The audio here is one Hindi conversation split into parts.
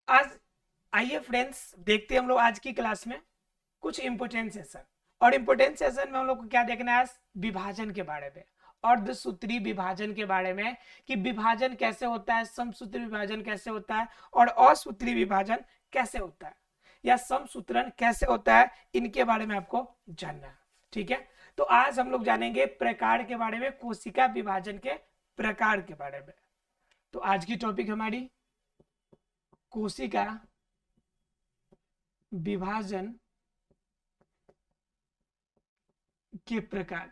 आज आइए फ्रेंड्स, देखते हैं हम लोग आज की क्लास में कुछ इंपोर्टेंट सेशन। और इंपोर्टेंट सेशन में हम लोग को क्या देखना है? आज विभाजन के बारे में, अर्धसूत्री विभाजन के बारे में, कि विभाजन कैसे होता है, समसूत्री विभाजन कैसे होता है और असूत्री विभाजन कैसे होता है, या समसूत्रण कैसे होता है, इनके बारे में आपको जानना है। ठीक है, तो आज हम लोग जानेंगे प्रकार के बारे में, कोशिका विभाजन के प्रकार के बारे में। तो आज की टॉपिक हमारी कोशिका विभाजन के प्रकार।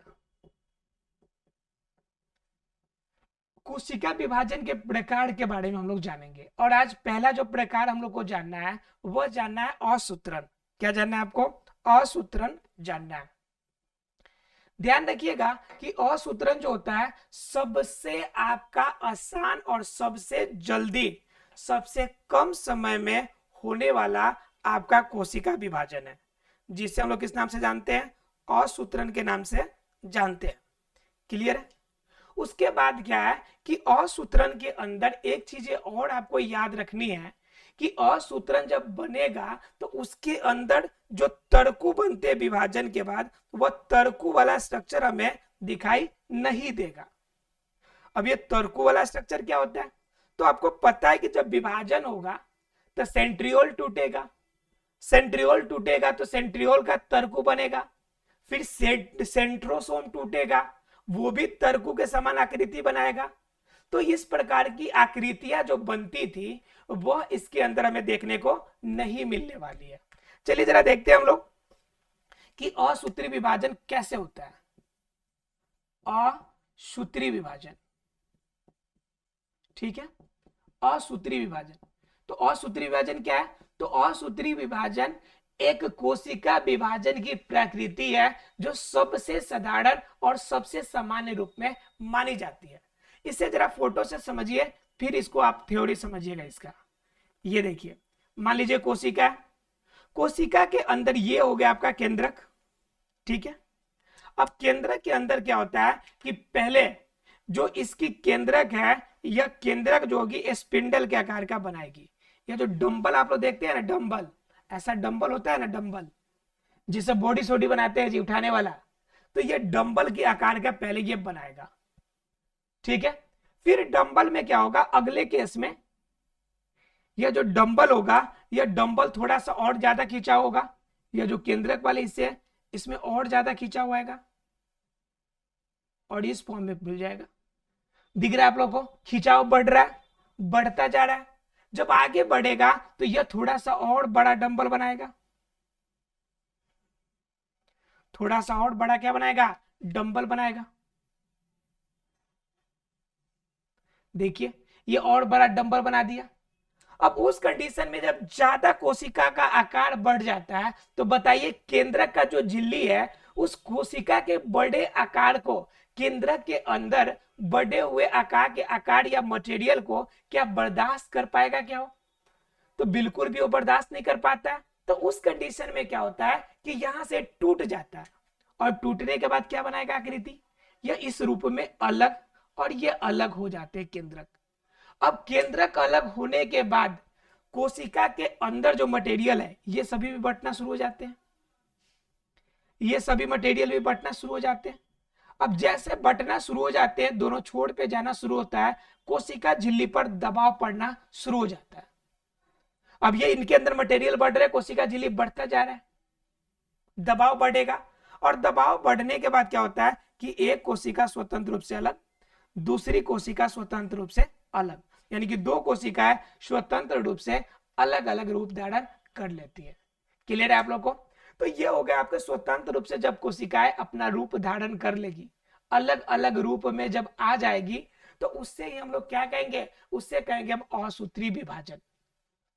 कोशिका विभाजन के प्रकार के बारे में हम लोग जानेंगे। और आज पहला जो प्रकार हम लोग को जानना है वह जानना है असूत्रण। क्या जानना है आपको? असूत्रण जानना है। ध्यान रखिएगा कि असूत्रण जो होता है सबसे आपका आसान और सबसे जल्दी, सबसे कम समय में होने वाला आपका कोशिका विभाजन है, जिसे हम लोग किस नाम से जानते हैं? असूत्रण के नाम से जानते हैं। क्लियर है? उसके बाद क्या है कि असूत्रण के अंदर एक चीज और आपको याद रखनी है कि असूत्रण जब बनेगा तो उसके अंदर जो तर्कु बनते हैं विभाजन के बाद, वह तर्कु वाला स्ट्रक्चर हमें दिखाई नहीं देगा। अब ये तर्कु वाला स्ट्रक्चर क्या होता है? तो आपको पता है कि जब विभाजन होगा तो सेंट्रियोल टूटेगा, सेंट्रियोल टूटेगा तो सेंट्रियोल का तर्कु बनेगा, फिर सेंट्रोसोम टूटेगा, वो भी तर्कु के समान आकृति बनाएगा। तो इस प्रकार की आकृतियां जो बनती थी वह इसके अंदर हमें देखने को नहीं मिलने वाली है। चलिए जरा देखते हैं हम लोग कि असूत्री विभाजन कैसे होता है। असूत्री विभाजन, ठीक है, असूत्री विभाजन। तो असूत्री विभाजन क्या है? तो असूत्री विभाजन एक कोशिका विभाजन की प्रकृति है जो सबसे साधारण और सबसे सामान्य रूप में मानी जाती है। इसे जरा फोटो से समझिए, फिर इसको आप थ्योरी समझिएगा इसका। ये देखिए, मान लीजिए कोशिका, कोशिका के अंदर ये हो गया आपका केंद्रक। ठीक है, अब केंद्रक के अंदर क्या होता है कि पहले जो इसकी केंद्रक है, यह केंद्रक जो होगी स्पिंडल के आकार का बनाएगी। ये जो डंबल आप लोग देखते हैं ना, डंबल, ऐसा डंबल होता है ना, डंबल जिसे बॉडी सोडी बनाते हैं जी, उठाने वाला, तो ये डंबल के आकार का पहले ये बनाएगा। ठीक है, फिर डंबल में क्या होगा? अगले केस में यह जो डंबल होगा, यह डंबल थोड़ा सा और ज्यादा खींचा होगा। यह जो केंद्रक वाले हिस्से है इसमें और ज्यादा खींचा हुआ है और इस फॉर्म में मिल जाएगा। दिख रहा है आप लोग को? खिंचाव बढ़ रहा है, बढ़ता जा रहा है। जब आगे बढ़ेगा तो यह थोड़ा सा और बड़ा डंबल बनाएगा, थोड़ा सा और बड़ा क्या बनाएगा? डंबल बनाएगा। देखिए, ये और बड़ा डंबल बना दिया। अब उस कंडीशन में जब ज्यादा कोशिका का आकार बढ़ जाता है तो बताइए केंद्रक का जो झिल्ली है उस कोशिका के बड़े आकार को, केंद्रक के अंदर बढ़े हुए आकार या मटेरियल को क्या बर्दाश्त कर पाएगा? क्या हो? तो बिल्कुल भी वो बर्दाश्त नहीं कर पाता। तो उस कंडीशन में क्या होता है कि यहां से टूट जाता है, और टूटने के बाद क्या बनाएगा? आकृति, यह इस रूप में अलग और ये अलग हो जाते हैं केंद्रक। अब केंद्रक अलग होने के बाद कोशिका के अंदर जो मटेरियल है ये सभी भी बंटना शुरू हो जाते हैं, ये सभी मटेरियल भी बंटना शुरू हो जाते हैं। अब जैसे बंटना शुरू हो जाते हैं, दोनों छोर पे जाना शुरू होता है, कोशिका झिल्ली पर दबाव पड़ना शुरू हो जाता है। अब ये इनके अंदर मटेरियल बढ़ रहा है, कोशिका झिल्ली बढ़ता जा रहा है, दबाव बढ़ेगा। और दबाव बढ़ने के बाद क्या होता है कि एक कोशिका स्वतंत्र रूप से अलग, दूसरी कोशिका स्वतंत्र रूप से अलग, यानी कि दो कोशिकाएं स्वतंत्र रूप से अलग अलग रूप धारण कर लेती है। क्लियर है आप लोग को? तो ये हो गया आपके स्वतंत्र रूप से जब कोशिकाएं अपना रूप धारण कर लेगी, अलग अलग रूप में जब आ जाएगी, तो उससे ही हम लोग क्या कहेंगे? उससे कहेंगे हम असूत्री विभाजन।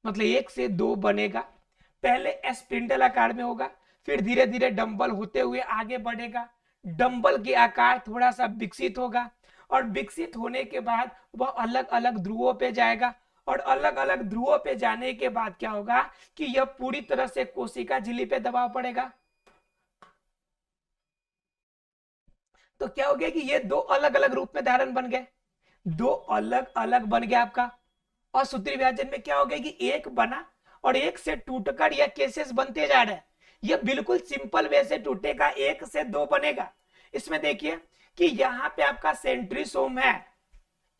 मतलब एक से दो बनेगा, पहले स्पिंडल आकार में होगा, फिर धीरे धीरे डंबल होते हुए आगे बढ़ेगा, डंबल के आकार थोड़ा सा विकसित होगा, और विकसित होने के बाद वह अलग अलग ध्रुवों पे जाएगा, और अलग अलग ध्रुवों पे जाने के बाद क्या होगा कि यह पूरी तरह से कोशिका झिल्ली पे दबाव पड़ेगा। तो क्या हो गया कि ये दो अलग अलग रूप में धारण बन गए, दो अलग अलग बन गया आपका और सूत्री विभाजन में क्या हो गया कि एक बना और एक से टूटकर यह केसेस बनते जा रहे हैं। यह बिल्कुल सिंपल वे से टूटेगा, एक से दो बनेगा। इसमें देखिए कि यहाँ पे आपका सेंट्रीसोम है,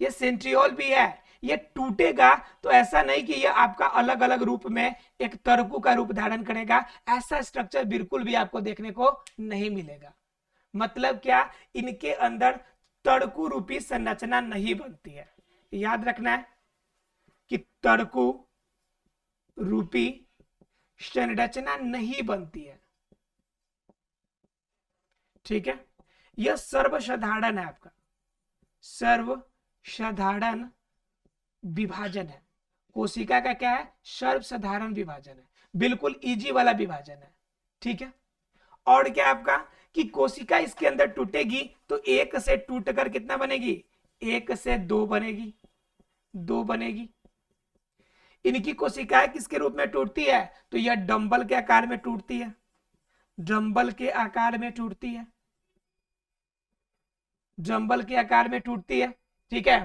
ये सेंट्रियोल भी है, ये टूटेगा तो ऐसा नहीं कि ये आपका अलग अलग रूप में एक तर्कु का रूप धारण करेगा, ऐसा स्ट्रक्चर बिल्कुल भी आपको देखने को नहीं मिलेगा। मतलब क्या, इनके अंदर तर्कु रूपी संरचना नहीं बनती है। याद रखना है कि तर्कु रूपी संरचना नहीं बनती है, ठीक है। यह सर्वसाधारण है, आपका सर्वसाधारण विभाजन है। कोशिका का क्या है, सर्वसाधारण विभाजन है, बिल्कुल इजी वाला विभाजन है, ठीक है। और क्या आपका कि कोशिका इसके अंदर टूटेगी तो एक से टूटकर कितना बनेगी, एक से दो बनेगी, दो बनेगी। इनकी कोशिकाएं किसके रूप में टूटती है, तो यह डंबल के आकार में टूटती है, डंबल के आकार में टूटती है, डंबल के आकार में टूटती है, ठीक है।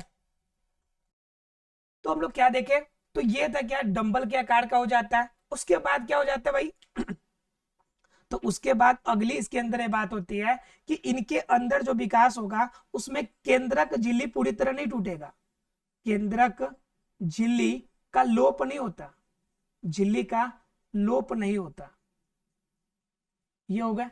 तो हम लोग क्या देखें, तो ये था क्या, डंबल के आकार का हो जाता है। उसके बाद क्या हो जाता है भाई तो उसके बाद अगली इसके अंदर ये बात होती है कि इनके अंदर जो विकास होगा उसमें केंद्रक झिल्ली पूरी तरह नहीं टूटेगा, केंद्रक झिल्ली का लोप नहीं होता, झिल्ली का लोप नहीं होता, ये होगा।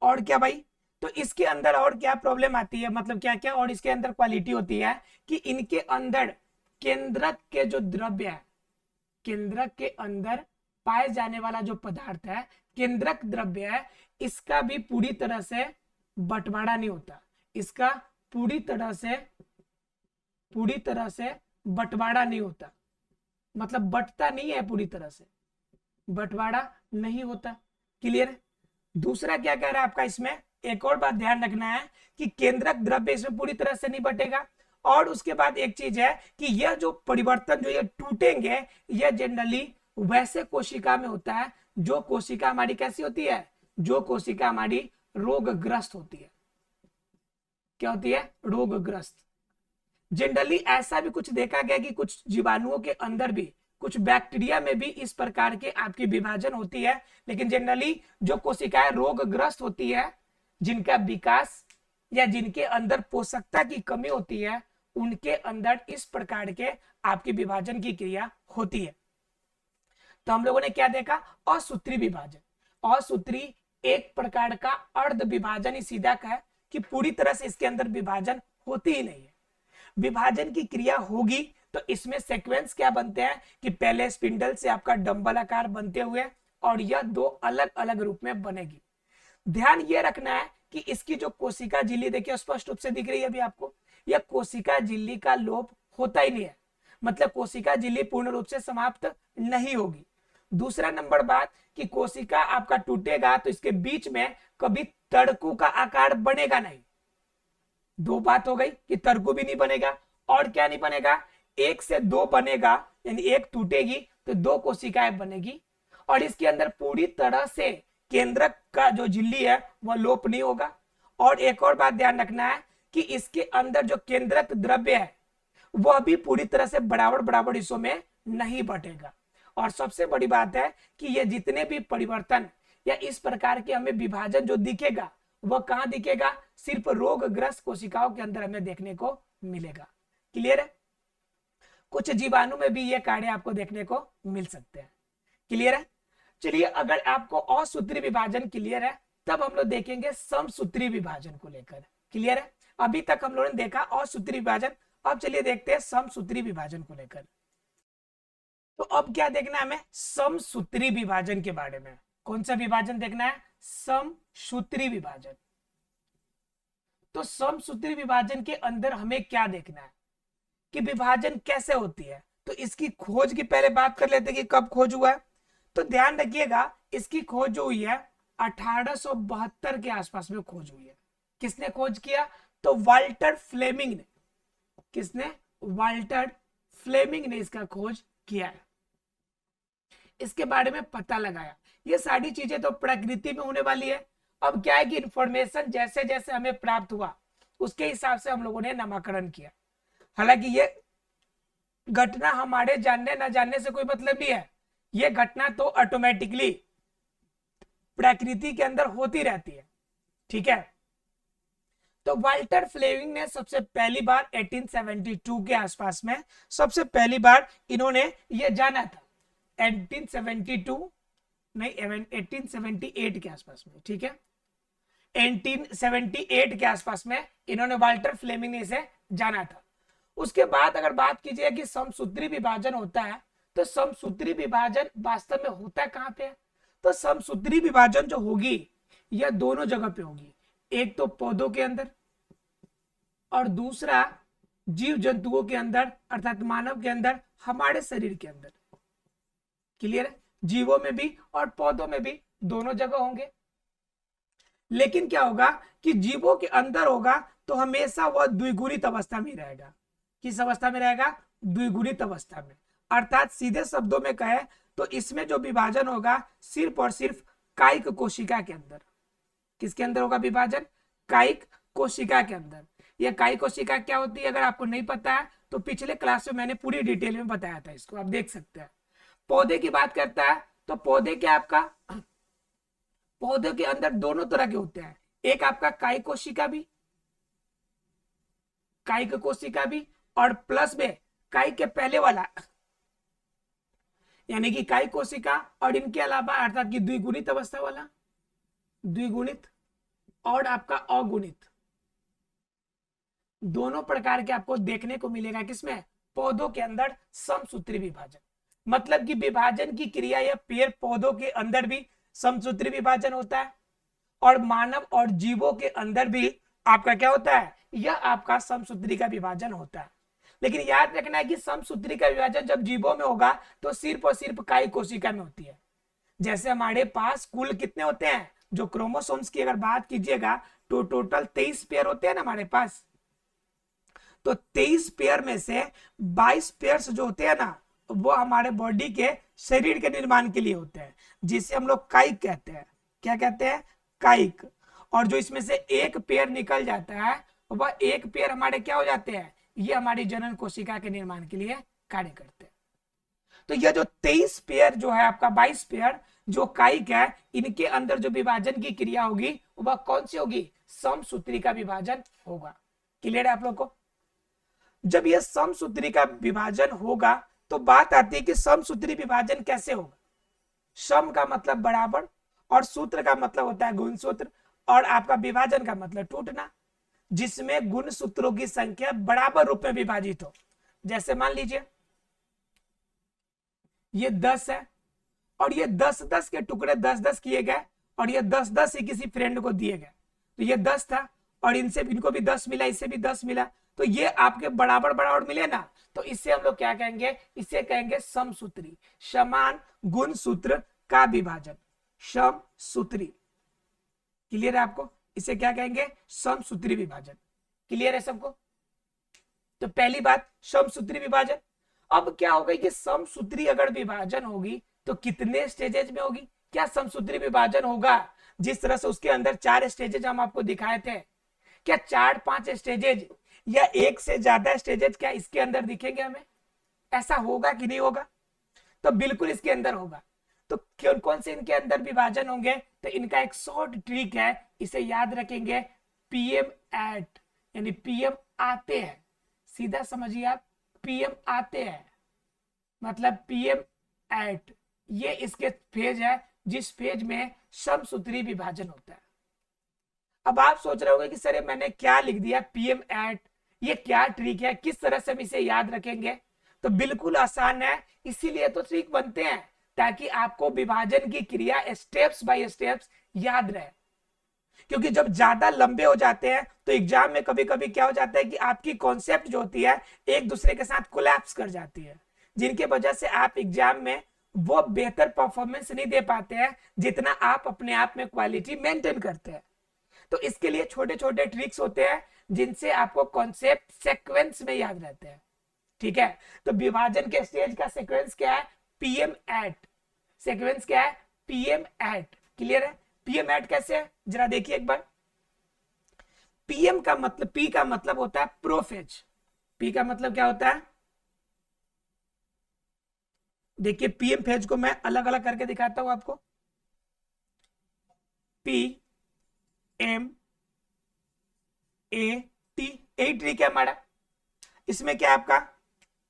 और क्या भाई, तो इसके अंदर और क्या प्रॉब्लम आती है, मतलब क्या क्या और इसके अंदर क्वालिटी होती है कि इनके अंदर केंद्रक के जो द्रव्य है, केंद्रक के अंदर पाए जाने वाला जो पदार्थ है, केंद्रक द्रव्य है, इसका भी पूरी तरह से बंटवारा नहीं होता, इसका पूरी तरह से बंटवारा नहीं होता, मतलब बंटता नहीं है, पूरी तरह से बंटवारा नहीं होता। क्लियर है। दूसरा क्या कह रहा है आपका, इसमें एक और बात ध्यान रखना है कि केंद्रक द्रव्य इसमें पूरी तरह से नहीं बटेगा। और उसके बाद एक चीज है कि यह जो परिवर्तन जो ये टूटेंगे, यह जनरली वैसे कोशिका में होता है जो कोशिका हमारी कैसी होती है, जो कोशिका हमारी रोगग्रस्त होती है। क्या होती है, रोगग्रस्त। जनरली ऐसा भी कुछ देखा गया कि कुछ जीवाणुओं के अंदर भी, कुछ बैक्टीरिया में भी इस प्रकार के आपकी विभाजन होती है, लेकिन जनरली जो कोशिकाएं रोगग्रस्त होती है, जिनका विकास या जिनके अंदर पोषकता की कमी होती है, उनके अंदर इस प्रकार के आपकी विभाजन की क्रिया होती है। तो हम लोगों ने क्या देखा, असूत्री विभाजन। असूत्री एक प्रकार का अर्ध विभाजन ही सीधा का है कि पूरी तरह से इसके अंदर विभाजन होती ही नहीं है। विभाजन की क्रिया होगी तो इसमें सीक्वेंस क्या बनते हैं कि पहले स्पिंडल से आपका डंबल आकार बनते हुए और यह दो अलग अलग रूप में बनेगी। ध्यान ये रखना है कि इसकी जो कोशिका झिल्ली देखिए स्पष्ट रूप से दिख रही है अभी आपको, यह कोशिका झिल्ली का लोप होता ही नहीं है, मतलब कोशिका झिल्ली पूर्ण रूप से समाप्त नहीं होगी। दूसरा नंबर बात कि कोशिका आपका टूटेगा तो इसके बीच में कभी तड़कू का आकार बनेगा नहीं। दो बात हो गई कि तर्कु भी नहीं बनेगा, और क्या नहीं बनेगा, एक से दो बनेगा, यानी एक टूटेगी तो दो कोशिकाएं बनेगी, और इसके अंदर पूरी तरह से केंद्रक का जो झिल्ली है वह लोप नहीं होगा। और एक और बात ध्यान रखना है कि इसके अंदर जो केंद्रक द्रव्य है वह भी पूरी तरह से बराबर बराबर हिस्सों में नहीं बटेगा। और सबसे बड़ी बात है कि ये जितने भी परिवर्तन या इस प्रकार के हमें विभाजन जो दिखेगा वह कहां दिखेगा, सिर्फ रोगग्रस्त कोशिकाओं के अंदर हमें देखने को मिलेगा। क्लियर है। कुछ जीवाणु में भी ये कार्य आपको देखने को मिल सकते हैं। क्लियर है। चलिए, अगर आपको असूत्री विभाजन क्लियर है तब हम लोग देखेंगे समसूत्री विभाजन को लेकर। क्लियर है। अभी तक हम लोगों ने देखा असूत्री विभाजन, अब चलिए देखते हैं समसूत्री विभाजन को लेकर। तो अब क्या देखना है हमें, समसूत्री विभाजन के बारे में। कौन सा विभाजन देखना है, समसूत्री विभाजन। तो समसूत्री विभाजन के अंदर हमें क्या देखना है कि विभाजन कैसे होती है। तो इसकी खोज की पहले बात कर लेते हैं कि कब खोज हुआ है। तो ध्यान रखिएगा, इसकी खोज जो हुई है 1872 के आसपास में खोज हुई है। किसने खोज किया, तो वाल्टर फ्लेमिंग ने। किसने, वाल्टर फ्लेमिंग ने इसका खोज किया है, इसके बारे में पता लगाया। ये सारी चीजें तो प्रकृति में होने वाली है। अब क्या है कि इंफॉर्मेशन जैसे जैसे हमें प्राप्त हुआ उसके हिसाब से हम लोगों ने नामकरण किया। हालांकि ये घटना हमारे जानने ना जानने से कोई मतलब नहीं है, ये घटना तो ऑटोमेटिकली प्रकृति के अंदर होती रहती है। ठीक है, तो वाल्टर फ्लेमिंग ने सबसे पहली बार 1872 के आसपास में सबसे पहली बार इन्होंने ये जाना था, 1872 नहीं 1878 के आसपास में। ठीक है, 1878 के आसपास में इन्होंने वाल्टर फ्लेमिंग ने इसे जाना था। उसके बाद अगर बात कीजिए कि समसूत्री विभाजन होता है, तो समसूत्री विभाजन वास्तव में होता कहां पे है? तो समसूत्री विभाजन जो होगी यह दोनों जगह पे होगी, एक तो पौधों के अंदर और दूसरा जीव जंतुओं के अंदर अर्थात मानव के अंदर, हमारे शरीर के अंदर। क्लियर है, जीवों में भी और पौधों में भी दोनों जगह होंगे। लेकिन क्या होगा कि जीवों के अंदर होगा तो हमेशा वह द्विगुणित अवस्था में रहेगा। किस अवस्था में रहेगा? द्विगुणित अवस्था में। अर्थात सीधे शब्दों में कहे तो इसमें जो विभाजन होगा सिर्फ और सिर्फ कायिक कोशिका के अंदर। किसके अंदर होगा विभाजन? कायिक कोशिका के अंदर। यह कायिक कोशिका क्या होती है अगर आपको नहीं पता है तो पिछले क्लास में मैंने पूरी डिटेल में बताया था, इसको आप देख सकते हैं। पौधे की बात करता है तो पौधे क्या आपका, पौधे के अंदर दोनों तरह के होते हैं, एक आपका कायिक कोशिका भी, कायिक कोशिका भी, और प्लस में कायिक के पहले वाला यानी कि कायिक कोशिका, और इनके अलावा अर्थात की द्विगुणित अवस्था वाला, द्विगुणित और आपका अगुणित, दोनों प्रकार के आपको देखने को मिलेगा किसमें? पौधों के अंदर समसूत्री विभाजन। मतलब कि विभाजन की क्रिया या पेड़ पौधों के अंदर भी समसूत्री विभाजन होता है और मानव और जीवों के अंदर भी आपका क्या होता है? यह आपका समसूत्री का विभाजन होता है। लेकिन याद रखना है कि समसूत्री का विभाजन जब जीवों में होगा तो सिर्फ और सिर्फ कायिक कोशिका में होती है। जैसे हमारे पास कुल कितने होते हैं, जो क्रोमोसोम्स की अगर बात कीजिएगा तो टोटल 23 पेयर होते हैं ना हमारे पास। तो 23 पेयर में से 22 पेयर्स जो होते हैं ना वो हमारे बॉडी के शरीर के निर्माण के लिए होते हैं, जिसे हम लोग कायिक कहते हैं। क्या कहते हैं? कायिक। और जो इसमें से एक पेयर निकल जाता है वह एक पेयर हमारे क्या हो जाते हैं? ये हमारी जनन कोशिका के निर्माण के लिए कार्य करते हैं। तो यह जो 23 पेयर जो है आपका 22 पेयर जो कायिक है, इनके अंदर जो विभाजन की क्रिया होगी वह कौन सी होगी? समसूत्री का विभाजन होगा। क्लियर है आप लोग को? जब यह समसूत्री का विभाजन होगा तो बात आती है कि समसूत्री विभाजन कैसे होगा। सम का मतलब बराबर और सूत्र का मतलब होता है गुण सूत्र, और आपका विभाजन का मतलब टूटना, जिसमें गुण सूत्रों की संख्या बराबर रूप में विभाजित हो। जैसे मान लीजिए ये 10 है और ये 10-10 के टुकड़े 10-10 किए गए और ये 10-10 ही किसी फ्रेंड को दिए गए। तो ये 10 था और इनसे इनको भी 10 मिला, इससे भी 10 मिला, तो ये आपके बराबर बराबर मिले ना, तो इससे हम लोग क्या कहेंगे? इसे कहेंगे समसूत्री, समान गुण सूत्र का विभाजन, समसूत्री। क्लियर है आपको? इसे क्या कहेंगे? समसूत्री विभाजन। क्लियर है सबको? तो पहली बात समसूत्री विभाजन। अब क्या होगा कि समसूत्री अगर विभाजन होगी तो कितने स्टेजेज में होगी? क्या समसूत्री विभाजन होगा जिस तरह से उसके अंदर 4 स्टेजेज हम आपको दिखाए थे, क्या 4-5 स्टेजेज या एक से ज्यादा स्टेजेज क्या इसके अंदर दिखेंगे हमें? ऐसा होगा कि नहीं होगा? तो बिल्कुल इसके अंदर होगा। तो कौन कौन से इनके अंदर विभाजन होंगे? तो इनका एक शॉर्ट ट्रिक है, इसे याद रखेंगे, पीएम एट, यानी पीएम आते हैं। सीधा समझिए आप, पीएम आते हैं मतलब पीएम एट, ये इसके फेज है जिस फेज में समसूत्री विभाजन होता है। अब आप सोच रहे होंगे कि सर मैंने क्या लिख दिया पीएम एट, ये क्या ट्रिक है, किस तरह से हम इसे याद रखेंगे? तो बिल्कुल आसान है, इसीलिए तो ट्रिक बनते हैं ताकि आपको विभाजन की क्रिया स्टेप्स बाय स्टेप्स याद रहे। क्योंकि जब ज्यादा लंबे हो जाते हैं तो एग्जाम में कभी कभी क्या हो जाता है कि आपकी कॉन्सेप्ट जो होती है एक दूसरे के साथ कोलैप्स कर जाती है, जिनकी वजह से आप एग्जाम में वो बेहतर परफॉर्मेंस नहीं दे पाते हैं जितना आप अपने आप में क्वालिटी मेंटेन करते हैं। तो इसके लिए छोटे छोटे ट्रिक्स होते हैं जिनसे आपको कॉन्सेप्ट सीक्वेंस में याद रहते हैं। ठीक है, तो विभाजन के स्टेज का सीक्वेंस क्या है? PM eight. सीक्वेंस क्या है? PM eight. क्लियर है? पीएम एट कैसे है जरा देखिए एक बार। पीएम का मतलब, पी का मतलब होता है प्रोफेज। पी का मतलब क्या होता है? देखिए पीएम फेज को मैं अलग अलग करके दिखाता हूं आपको। P M A T, a tree क्या हमारा, इसमें क्या आपका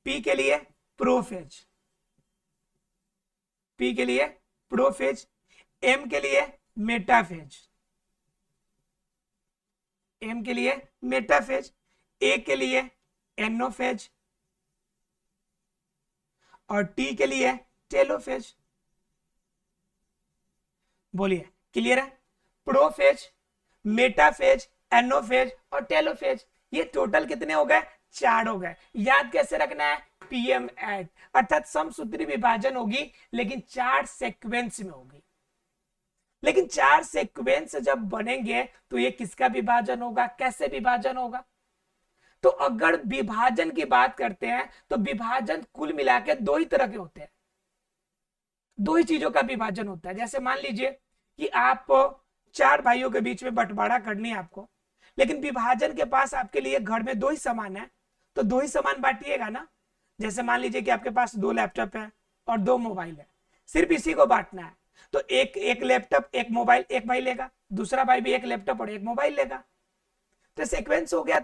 पी के लिए प्रोफेज, पी के लिए प्रोफेज, एम के लिए मेटाफेज, एम के लिए मेटाफेज, ए के लिए एनोफेज और टी के लिए टेलोफेज। बोलिए क्लियर है? प्रोफेज, मेटाफेज, एनोफेज और टेलोफेज, ये टोटल कितने हो गए? 4 हो गए। याद कैसे रखना है? पीएम एट, अर्थात समसूत्री विभाजन होगी लेकिन 4 सीक्वेंस में होगी। लेकिन 4 सीक्वेंस जब बनेंगे तो ये किसका विभाजन होगा, कैसे विभाजन होगा? तो अगर विभाजन की बात करते हैं तो विभाजन कुल मिला के 2 ही तरह के होते हैं, 2 ही चीजों का विभाजन होता है। जैसे मान लीजिए कि आप 4 भाइयों के बीच में बंटवारा करनी है आपको, लेकिन विभाजन के पास आपके लिए घर में 2 ही सामान है, तो 2 ही सामान बांटिएगा ना। जैसे मान लीजिए कि आपके पास 2 लैपटॉप है और 2 मोबाइल है, सिर्फ इसी को बांटना है, तो एक लैपटॉप एक मोबाइल एक भाई लेगा, दूसरा भाई भी एक लैपटॉप और एक मोबाइल लेगा, तो सीक्वेंस हो गया।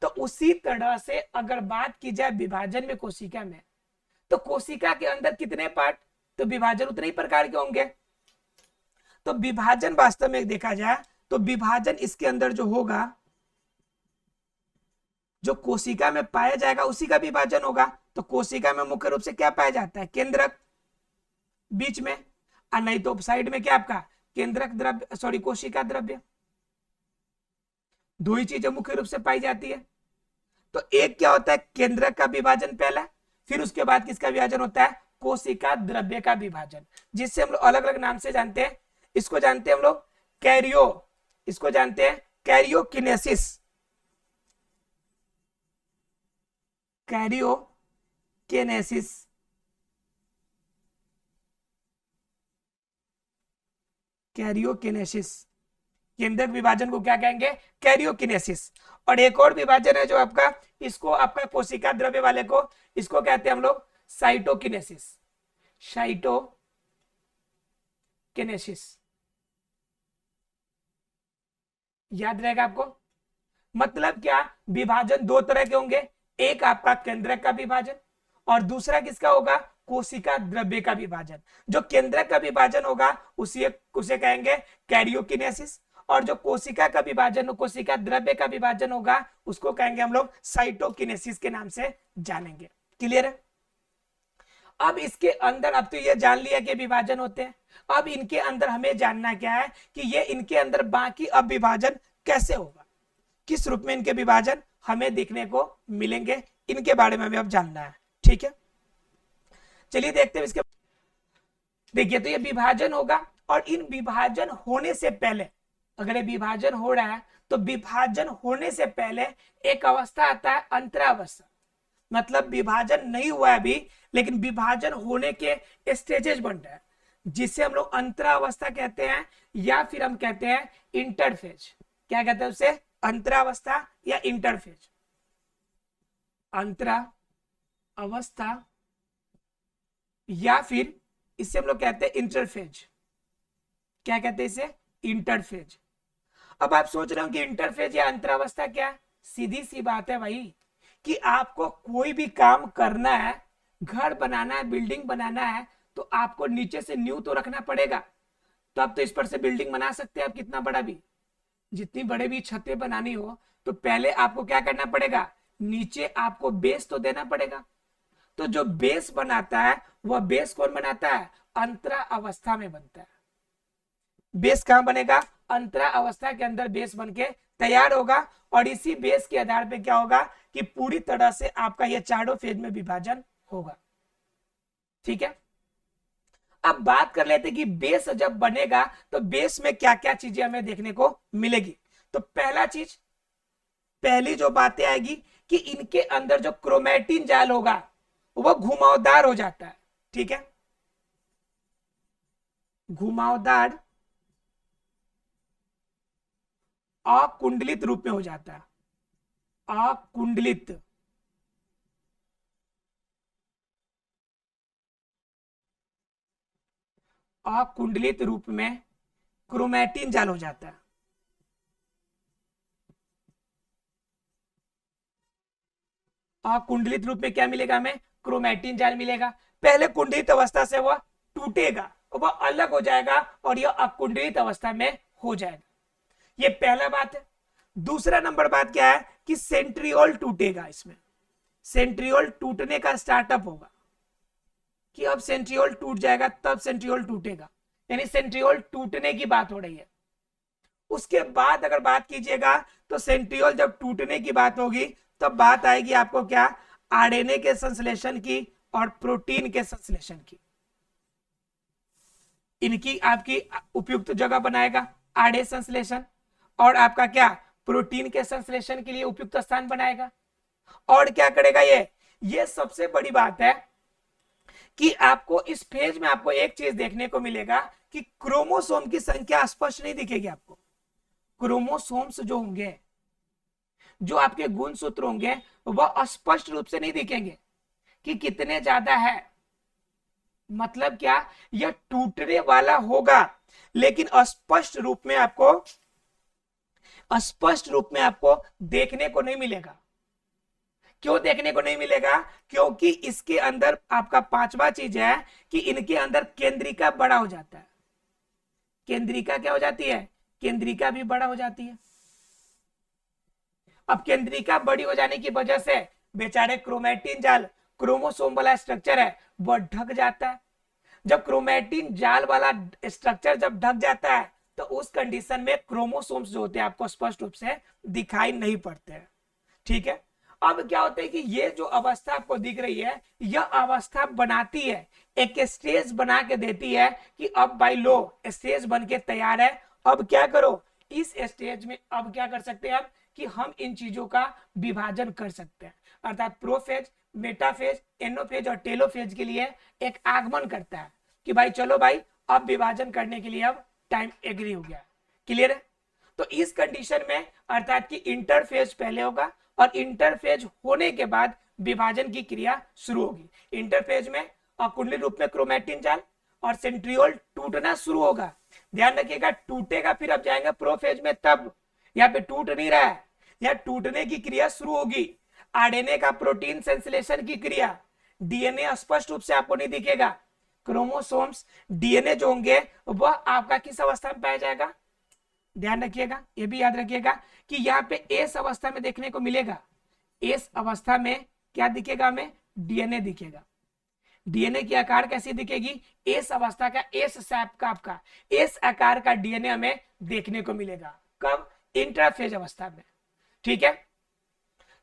तो उसी तरह से अगर बात की जाए विभाजन में कोशिका में, तो कोशिका के अंदर कितने पार्ट, तो विभाजन उतने ही प्रकार के होंगे। तो विभाजन वास्तव में देखा जाए तो विभाजन इसके अंदर जो होगा, जो कोशिका में पाया जाएगा उसी का विभाजन होगा। तो कोशिका में मुख्य रूप से क्या पाया जाता है? केंद्रक बीच में, और नहीं तो साइड में क्या आपका केंद्रक द्रव्य, सॉरी कोशिका द्रव्य। 2 ही चीजें मुख्य रूप से पाई जाती है। तो एक क्या होता है? केंद्रक का विभाजन पहला, फिर उसके बाद किसका विभाजन होता है? कोशिका द्रव्य का विभाजन, जिससे हम लोग अलग अलग नाम से जानते हैं। इसको जानते हैं हम लोग कैरियो, इसको जानते हैं कैरियोकिनेसिस, कैरियोकिनेसिस, कैरियोकिनेसिस। केंद्रक विभाजन को क्या कहेंगे? कैरियोकिनेसिस। और एक और विभाजन है जो आपका, इसको आपका कोशिका द्रव्य वाले को, इसको कहते हैं हम लोग साइटोकिनेसिस, साइटोकिनेसिस। याद रहेगा आपको? मतलब क्या, विभाजन 2 तरह के होंगे, एक आपका केंद्रक का विभाजन और दूसरा किसका होगा? कोशिका द्रव्य का विभाजन। जो केंद्रक का विभाजन होगा उसे कहेंगे कैरियोकिनेसिस, और जो कोशिका का विभाजन, कोशिका द्रव्य का विभाजन होगा उसको कहेंगे हम लोग साइटोकिनेसिस के नाम से जानेंगे। क्लियर है? अब इसके अंदर, अब तो ये जान लिया कि विभाजन होते हैं, अब इनके अंदर हमें जानना क्या है कि ये इनके अंदर बाकी अब विभाजन कैसे होगा, किस रूप में इनके विभाजन हमें देखने को मिलेंगे, इनके बारे में हमें अब जानना है। ठीक है, चलिए देखते हैं इसके। देखिए तो ये विभाजन होगा, और इन विभाजन होने से पहले, अगर ये विभाजन हो रहा है तो विभाजन होने से पहले एक अवस्था आता है अंतरावस्था। मतलब विभाजन नहीं हुआ है अभी, लेकिन विभाजन होने के स्टेजेस बन रहे हैं, जिसे हम लोग अंतरावस्था कहते हैं, या फिर हम कहते हैं इंटरफेज। क्या कहते हैं उसे? अंतरावस्था या इंटरफेज। अंतरा अवस्था या फिर इसे हम लोग कहते हैं इंटरफेज। क्या कहते हैं इसे? इंटरफेज। अब आप सोच रहे हो कि इंटरफेज या अंतरावस्था क्या? सीधी सी बात है भाई, कि आपको कोई भी काम करना है, घर बनाना है, बिल्डिंग बनाना है, तो आपको नीचे से नींव तो रखना पड़ेगा। तो आप तो इस पर से बिल्डिंग बना सकते हैं, आप कितना बड़ा भी, जितनी बड़े भी छतें बनानी हो, तो पहले आपको क्या करना पड़ेगा? नीचे आपको बेस तो देना पड़ेगा। तो जो बेस बनाता है वह बेस कौन बनाता है? अंतरा अवस्था में बनता है। बेस कहां बनेगा? अंतरा अवस्था के अंदर बेस बन के तैयार होगा, और इसी बेस के आधार पे क्या होगा कि पूरी तरह से आपका ये चारों फेज में विभाजन होगा। ठीक है, अब बात कर लेते कि बेस जब बनेगा तो बेस में क्या क्या चीजें हमें देखने को मिलेगी। तो पहला चीज, पहली जो बातें आएगी कि इनके अंदर जो क्रोमैटिन जाल होगा वह घुमावदार हो जाता है। ठीक है, घुमावदार अकुंडलित रूप में हो जाता है, अकुंडलित। अकुंडलित रूप में क्रोमैटिन जाल हो जाता है। अकुंडलित रूप में क्या मिलेगा हमें? क्रोमैटिन जाल मिलेगा। पहले कुंडलित अवस्था से वह टूटेगा, वह अलग हो जाएगा और यह अकुंडलित अवस्था में हो जाएगा। ये पहला बात है। दूसरा नंबर बात क्या है कि सेंट्रियोल टूटेगा। इसमें सेंट्रियोल टूटने का स्टार्टअप होगा कि अब सेंट्रियोल टूट जाएगा, तब सेंट्रियोल टूटेगा, यानी सेंट्रियोल टूटने की बात हो रही है। उसके बाद अगर बात कीजिएगा तो सेंट्रियोल जब टूटने की बात होगी तब बात आएगी आपको क्या? आरएनए के संश्लेषण की और प्रोटीन के संश्लेषण की। इनकी आपकी उपयुक्त जगह बनाएगा आरएनए संश्लेषण, और आपका क्या? प्रोटीन के संश्लेषण के लिए उपयुक्त स्थान बनाएगा। और क्या करेगा ये सबसे बड़ी बात है कि आपको इस फेज में आपको एक चीज देखने को मिलेगा कि क्रोमोसोम की संख्या स्पष्ट नहीं दिखेगी आपको। क्रोमोसोम्स जो होंगे, जो आपके गुणसूत्र होंगे, वह स्पष्ट रूप से नहीं दिखेंगे कि कितने ज्यादा है। मतलब क्या? यह टूटने वाला होगा लेकिन स्पष्ट रूप में आपको देखने को नहीं मिलेगा। क्यों देखने को नहीं मिलेगा? क्योंकि इसके अंदर आपका पांचवा चीज है कि इनके अंदर केंद्रिका बड़ा हो जाता है। केंद्रिका क्या हो जाती है? केंद्रिका भी बड़ा हो जाती है। अब केंद्रिका बड़ी हो जाने की वजह से बेचारे क्रोमैटिन जाल, क्रोमोसोम वाला स्ट्रक्चर है, वह ढक जाता है। जब क्रोमैटिन जाल वाला स्ट्रक्चर जब ढक जाता है तो उस कंडीशन में क्रोमोसोम्स जो होते हैं आपको स्पष्ट रूप से दिखाई नहीं पड़ते हैं। ठीक है। अब क्या होता है कि ये जो अवस्था आपको दिख रही है, यह अवस्था बनाती है, एक स्टेज बना के देती है कि अब भाई लो स्टेज बन के तैयार है। अब क्या करो? इस स्टेज में अब क्या कर सकते हैं हम कि हम इन चीजों का विभाजन कर सकते हैं। अर्थात प्रोफेज, मेटाफेज, एनोफेज और टेलोफेज के लिए एक आगमन करता है कि भाई चलो भाई अब विभाजन करने के लिए अब टाइम एग्री हो गया। क्लियर है? तो इस कंडीशन में अर्थात कि इंटरफेज पहले होगा और इंटरफेज होने के बाद विभाजन की क्रिया शुरू होगी। इंटरफेज में अकुंडलित रूप में क्रोमैटिन जाल और सेंट्रियोल टूटना शुरू होगा। ध्यान रखिएगा, टूटेगा फिर अब जाएंगे प्रोफेज में, तब यहाँ पे टूट नहीं रहा है, यहाँ टूटने की क्रिया शुरू होगी। आरएनए का प्रोटीन संश्लेषण की क्रिया, डीएनए स्पष्ट रूप से आपको नहीं दिखेगा। क्रोमोसोम्स, डीएनए जो होंगे वह आपका किस अवस्था में पाया जाएगा? ध्यान रखिएगा, ये भी याद रखिएगा कि यहाँ पे एस अवस्था में देखने को मिलेगा। एस अवस्था में क्या दिखेगा हमें? डीएनए दिखेगा। डीएनए की आकार कैसी दिखेगी? एस अवस्था का एस शैप का आपका एस आकार का डीएनए हमें देखने को मिलेगा। कब? इंटरफेज अवस्था में। ठीक है।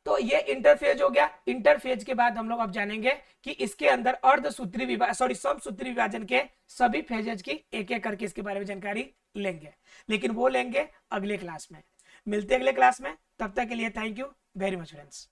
तो ये इंटरफेज हो गया। इंटरफेज के बाद हम लोग अब जानेंगे कि इसके अंदर अर्धसूत्री समसूत्री विभाजन के सभी फेजेज की एक एक करके इसके बारे में जानकारी लेंगे, लेकिन वो लेंगे अगले क्लास में। मिलते अगले क्लास में, तब तक के लिए thank you very much friends.